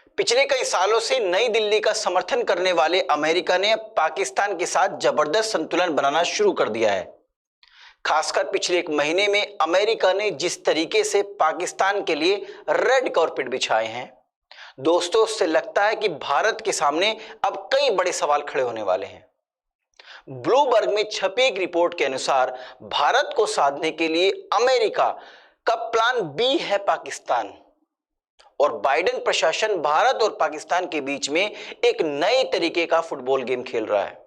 पिछले कई सालों से नई दिल्ली का समर्थन करने वाले अमेरिका ने अब पाकिस्तान के साथ जबरदस्त संतुलन बनाना शुरू कर दिया है। खासकर पिछले एक महीने में अमेरिका ने जिस तरीके से पाकिस्तान के लिए रेड कार्पेट बिछाए हैं, दोस्तों, उससे लगता है कि भारत के सामने अब कई बड़े सवाल खड़े होने वाले हैं। ब्लूमबर्ग में छपी एक रिपोर्ट के अनुसार भारत को साधने के लिए अमेरिका का प्लान बी है पाकिस्तान, और बाइडेन प्रशासन भारत और पाकिस्तान के बीच में एक नए तरीके का फुटबॉल गेम खेल रहा है।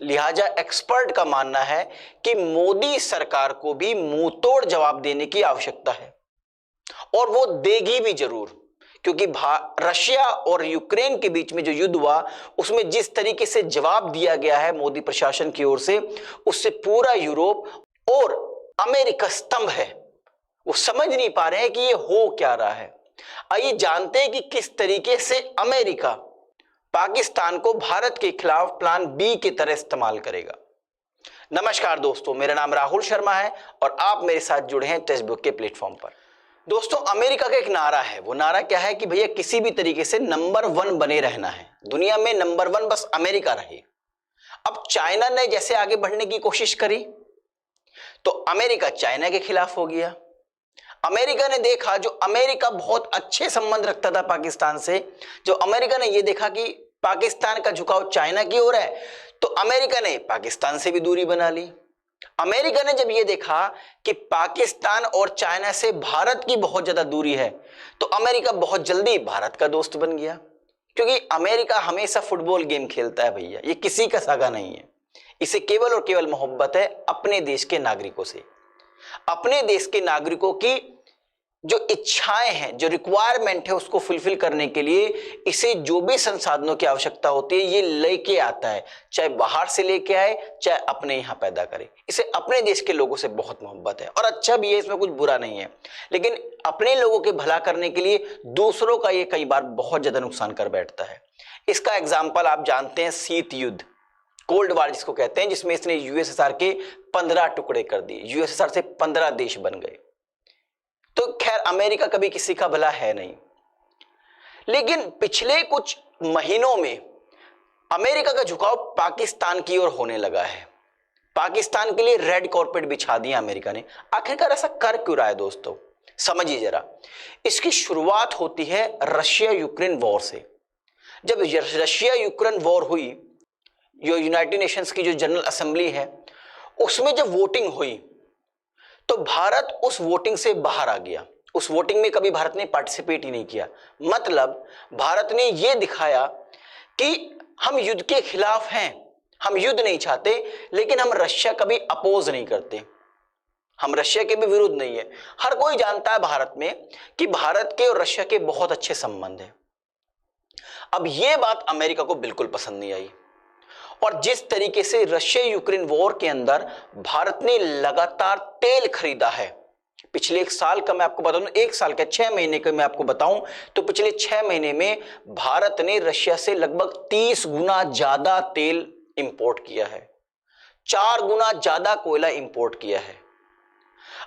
लिहाजा एक्सपर्ट का मानना है कि मोदी सरकार को भी मुंहतोड़ जवाब देने की आवश्यकता है, और वो देगी भी जरूर, क्योंकि रशिया और यूक्रेन के बीच में जो युद्ध हुआ उसमें जिस तरीके से जवाब दिया गया है मोदी प्रशासन की ओर से, उससे पूरा यूरोप और अमेरिका स्तंभ है। वो समझ नहीं पा रहे हैं कि ये हो क्या रहा है। आइए जानते हैं कि किस तरीके से अमेरिका पाकिस्तान को भारत के खिलाफ प्लान बी की तरह इस्तेमाल करेगा। नमस्कार दोस्तों, मेरा नाम राहुल शर्मा है और आप मेरे साथ जुड़े हैं टेक्स्टबुक के प्लेटफॉर्म पर। दोस्तों, अमेरिका का एक नारा है। वो नारा क्या है कि भैया किसी भी तरीके से नंबर 1 बने रहना है, दुनिया में नंबर 1 बस अमेरिका रहे। अब चाइना ने जैसे आगे बढ़ने की कोशिश करी तो अमेरिका चाइना के खिलाफ हो गया। अमेरिका ने देखा, जो अमेरिका बहुत अच्छे संबंध रखता था पाकिस्तान से, जो अमेरिका ने यह देखा कि पाकिस्तान का झुकाव चाइना की ओर है, तो अमेरिका ने पाकिस्तान से भी दूरी बना ली। अमेरिका ने जब यह देखा कि पाकिस्तान और चाइना से भारत की बहुत ज्यादा दूरी है, तो अमेरिका बहुत जल्दी भारत का दोस्त बन गया, क्योंकि अमेरिका हमेशा फुटबॉल गेम खेलता है भैया, ये किसी का सगा नहीं है। इसे केवल और केवल मोहब्बत है अपने देश के नागरिकों से। अपने देश के नागरिकों की जो इच्छाएं हैं, जो रिक्वायरमेंट है, उसको फुलफिल करने के लिए इसे जो भी संसाधनों की आवश्यकता होती है ये लेके आता है, चाहे बाहर से लेके आए चाहे अपने यहां पैदा करे। इसे अपने देश के लोगों से बहुत मोहब्बत है और अच्छा भी है, इसमें कुछ बुरा नहीं है। लेकिन अपने लोगों के भला करने के लिए दूसरों का ये कई बार बहुत ज्यादा नुकसान कर बैठता है। इसका एग्जाम्पल आप जानते हैं, शीत युद्ध, कोल्ड वार जिसको कहते हैं, जिसमें इसने यूएसएसआर के 15 टुकड़े कर दिए। यूएसएसआर से 15 देश बन गए। तो खैर, अमेरिका कभी किसी का भला है नहीं। लेकिन पिछले कुछ महीनों में अमेरिका का झुकाव पाकिस्तान की ओर होने लगा है। पाकिस्तान के लिए रेड कार्पेट बिछा दिया अमेरिका ने। आखिरकार ऐसा कर क्यों रहा है दोस्तों, समझिए जरा। इसकी शुरुआत होती है रशिया यूक्रेन वॉर से। जब रशिया यूक्रेन वॉर हुई, जो यूनाइटेड नेशंस की जो जनरल असेंबली है, उसमें जब वोटिंग हुई तो भारत उस वोटिंग से बाहर आ गया। उस वोटिंग में कभी भारत ने पार्टिसिपेट ही नहीं किया। मतलब भारत ने यह दिखाया कि हम युद्ध के खिलाफ हैं, हम युद्ध नहीं चाहते, लेकिन हम रशिया का भी अपोज नहीं करते, हम रशिया के भी विरुद्ध नहीं है। हर कोई जानता है भारत में कि भारत के और रशिया के बहुत अच्छे संबंध हैं। अब यह बात अमेरिका को बिल्कुल पसंद नहीं आई, और जिस तरीके से रशिया यूक्रेन वॉर के अंदर भारत ने लगातार तेल खरीदा है, पिछले एक साल का मैं आपको बताऊं, एक साल का 6 महीने का मैं आपको बताऊं, तो पिछले 6 महीने में भारत ने रशिया से लगभग 30 गुना ज्यादा तेल इंपोर्ट किया है, 4 गुना ज्यादा कोयला इंपोर्ट किया है।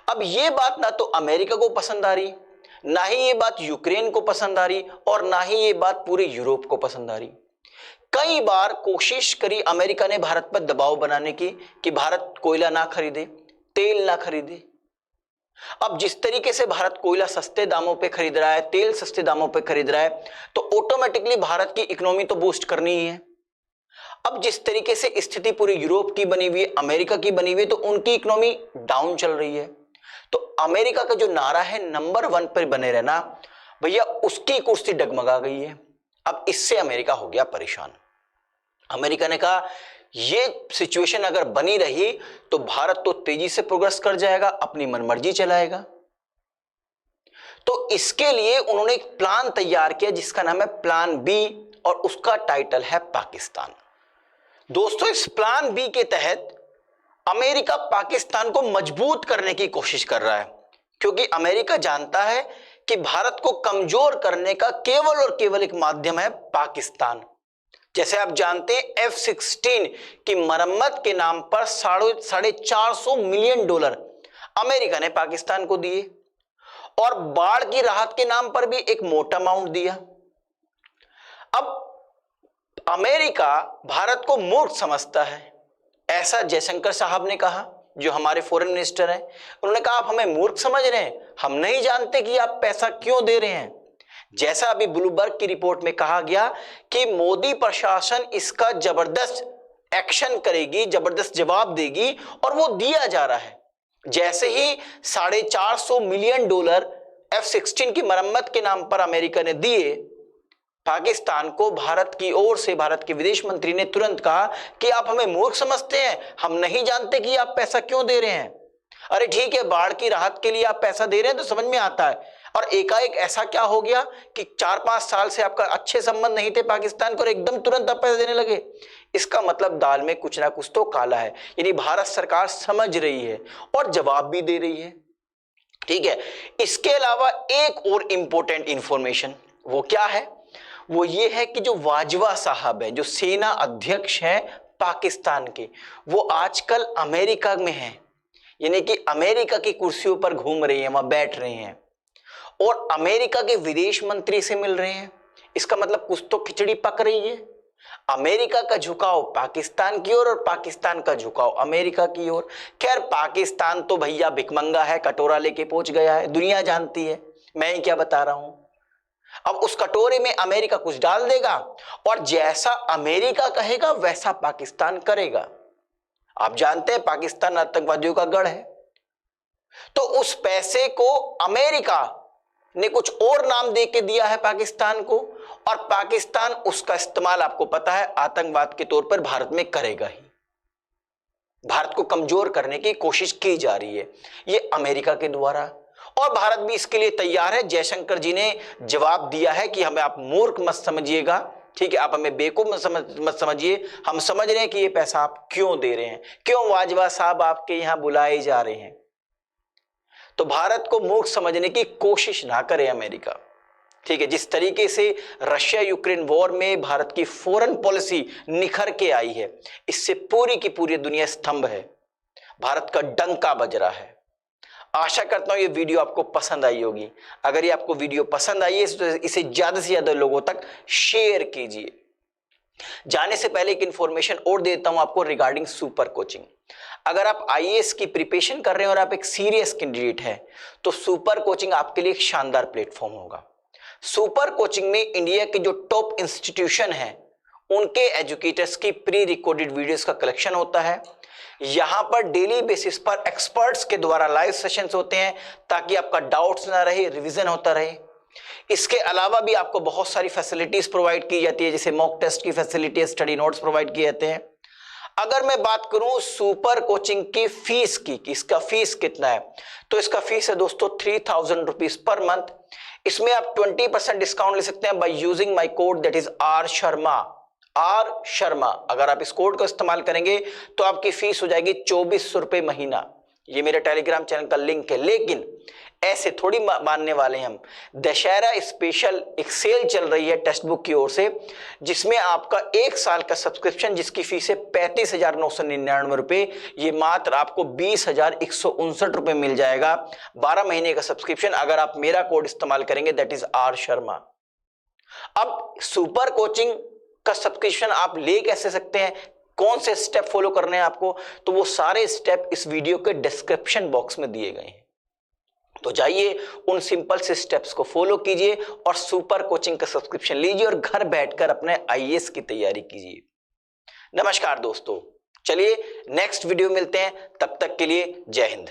अब यह बात ना तो अमेरिका को पसंद आ रही, ना ही ये बात यूक्रेन को पसंद आ रही, और ना ही ये बात पूरे यूरोप को पसंद आ रही। कई बार कोशिश करी अमेरिका ने भारत पर दबाव बनाने की कि भारत कोयला ना खरीदे, तेल ना खरीदे। अब जिस तरीके से भारत कोयला सस्ते दामों पे खरीद रहा है, तेल सस्ते दामों पे खरीद रहा है, तो ऑटोमेटिकली भारत की इकोनॉमी तो बूस्ट करनी ही है। अब जिस तरीके से स्थिति पूरी यूरोप की बनी हुई है, अमेरिका की बनी हुई है, तो उनकी इकोनॉमी डाउन चल रही है। तो अमेरिका का जो नारा है नंबर 1 पर बने रहना, भैया उसकी कुर्सी डगमगा गई है। अब इससे अमेरिका हो गया परेशान। अमेरिका ने कहा यह सिचुएशन अगर बनी रही तो भारत तो तेजी से प्रोग्रेस कर जाएगा, अपनी मनमर्जी चलाएगा। तो इसके लिए उन्होंने एक प्लान तैयार किया जिसका नाम है प्लान बी, और उसका टाइटल है पाकिस्तान। दोस्तों, इस प्लान बी के तहत अमेरिका पाकिस्तान को मजबूत करने की कोशिश कर रहा है, क्योंकि अमेरिका जानता है कि भारत को कमजोर करने का केवल और केवल एक माध्यम है पाकिस्तान। जैसे आप जानते हैं, F-16 की मरम्मत के नाम पर $450 मिलियन अमेरिका ने पाकिस्तान को दिए, और बाढ़ की राहत के नाम पर भी एक मोटा अमाउंट दिया। अब अमेरिका भारत को मूर्ख समझता है, ऐसा जयशंकर साहब ने कहा, जो हमारे फॉरेन मिनिस्टर हैं। उन्होंने कहा आप हमें मूर्ख समझ रहे हैं, हम नहीं जानते कि आप पैसा क्यों दे रहे हैं। जैसा अभी ब्लूमबर्ग की रिपोर्ट में कहा गया कि मोदी प्रशासन इसका जबरदस्त एक्शन करेगी, जबरदस्त जवाब देगी, और वो दिया जा रहा है। जैसे ही $450 मिलियन F-16 की मरम्मत के नाम पर अमेरिका ने दिए पाकिस्तान को, भारत की ओर से भारत के विदेश मंत्री ने तुरंत कहा कि आप हमें मूर्ख समझते हैं, हम नहीं जानते कि आप पैसा क्यों दे रहे हैं। अरे ठीक है, बाढ़ की राहत के लिए आप पैसा दे रहे हैं तो समझ में आता है, और एकाएक ऐसा क्या हो गया कि 4-5 साल से आपका अच्छे संबंध नहीं थे पाकिस्तान को और एकदम तुरंत आप पैसा देने लगे। इसका मतलब दाल में कुछ ना कुछ तो काला है। यानी भारत सरकार समझ रही है और जवाब भी दे रही है। ठीक है, इसके अलावा एक और इंपॉर्टेंट इंफॉर्मेशन, वो क्या है? वो ये है कि जो बाजवा साहब है, जो सेना अध्यक्ष हैं पाकिस्तान के, वो आजकल अमेरिका में हैं। यानी कि अमेरिका की कुर्सियों पर घूम रही हैं, वहां बैठ रहे हैं और अमेरिका के विदेश मंत्री से मिल रहे हैं। इसका मतलब कुछ तो खिचड़ी पक रही है। अमेरिका का झुकाव पाकिस्तान की ओर और पाकिस्तान का झुकाव अमेरिका की ओर। खैर, पाकिस्तान तो भैया भिखमंगा है, कटोरा लेके पहुंच गया है, दुनिया जानती है, मैं ही क्या बता रहा हूं। अब उस कटोरे में अमेरिका कुछ डाल देगा और जैसा अमेरिका कहेगा वैसा पाकिस्तान करेगा। आप जानते हैं पाकिस्तान आतंकवादियों का गढ़ है, तो उस पैसे को अमेरिका ने कुछ और नाम दे के दिया है पाकिस्तान को, और पाकिस्तान उसका इस्तेमाल, आपको पता है, आतंकवाद के तौर पर भारत में करेगा ही। भारत को कमजोर करने की कोशिश की जा रही है ये अमेरिका के द्वारा, और भारत भी इसके लिए तैयार है। जयशंकर जी ने जवाब दिया है कि हमें आप मूर्ख मत समझिएगा, ठीक है, आप हमें बेवकूफ मत समझिए, हम समझ रहे हैं कि ये पैसा आप क्यों दे रहे हैं, क्यों बाजवा साहब आपके यहां बुलाए जा रहे हैं। तो भारत को मूर्ख समझने की कोशिश ना करे अमेरिका। ठीक है, जिस तरीके से रशिया यूक्रेन वॉर में भारत की फॉरेन पॉलिसी निखर के आई है, इससे पूरी की पूरी दुनिया स्तंभ है, भारत का डंका बज रहा है। आशा करता हूं ये वीडियो आपको पसंद आई होगी। अगर ये आपको वीडियो पसंद आई है तो इसे ज्यादा से ज्यादा लोगों तक शेयर कीजिए। जाने से पहले एक इंफॉर्मेशन और देता हूं आपको रिगार्डिंग सुपर कोचिंग। अगर आप आईएएस की प्रिपरेशन कर रहे हैं और आप एक सीरियस कैंडिडेट हैं, तो सुपर कोचिंग आपके लिए एक शानदार प्लेटफॉर्म होगा। सुपर कोचिंग में इंडिया के जो टॉप इंस्टीट्यूशन हैं उनके एजुकेटर्स की प्री रिकॉर्डेड वीडियोस का कलेक्शन होता है। यहां पर डेली बेसिस पर एक्सपर्ट्स के द्वारा लाइव सेशंस होते हैं ताकि आपका डाउट्स ना रहे, रिवीजन होता रहे। इसके अलावा भी आपको बहुत सारी फैसिलिटीज प्रोवाइड की जाती है, जैसे मॉक टेस्ट की फैसिलिटी, स्टडी नोट्स प्रोवाइड किए जाते हैं। अगर मैं बात करूं सुपर कोचिंग की फीस की, कि इसका फीस कितना है, तो इसका फीस है दोस्तों 3000 रुपीज पर मंथ। इसमें आप 20% डिस्काउंट ले सकते हैं by using my code, that is R Sharma. अगर आप इस कोड को इस्तेमाल करेंगे तो आपकी फीस हो जाएगी 2400 रुपए महीना। ये मेरे टेलीग्राम चैनल का लिंक है। लेकिन ऐसे थोड़ी मानने वाले हम, दशहरा स्पेशल एक सेल चल रही है टेक्स्ट बुक की ओर से, जिसमें आपका 1 साल का सब्सक्रिप्शन, जिसकी फीस है 35,999 रुपए, ये मात्र आपको 20,159 रुपए मिल जाएगा। 12 महीने का सब्सक्रिप्शन अगर आप मेरा कोड इस्तेमाल करेंगे, दैट इज आर शर्मा। अब सुपर कोचिंग का सब्सक्रिप्शन आप ले कैसे सकते हैं, कौन से स्टेप फॉलो करने हैं आपको, तो वो सारे स्टेप इस वीडियो के डिस्क्रिप्शन बॉक्स में दिए गए हैं। तो जाइए उन सिंपल से स्टेप्स को फॉलो कीजिए और सुपर कोचिंग का सब्सक्रिप्शन लीजिए और घर बैठकर अपने आईएएस की तैयारी कीजिए। नमस्कार दोस्तों, चलिए नेक्स्ट वीडियो मिलते हैं, तब तक के लिए जय हिंद।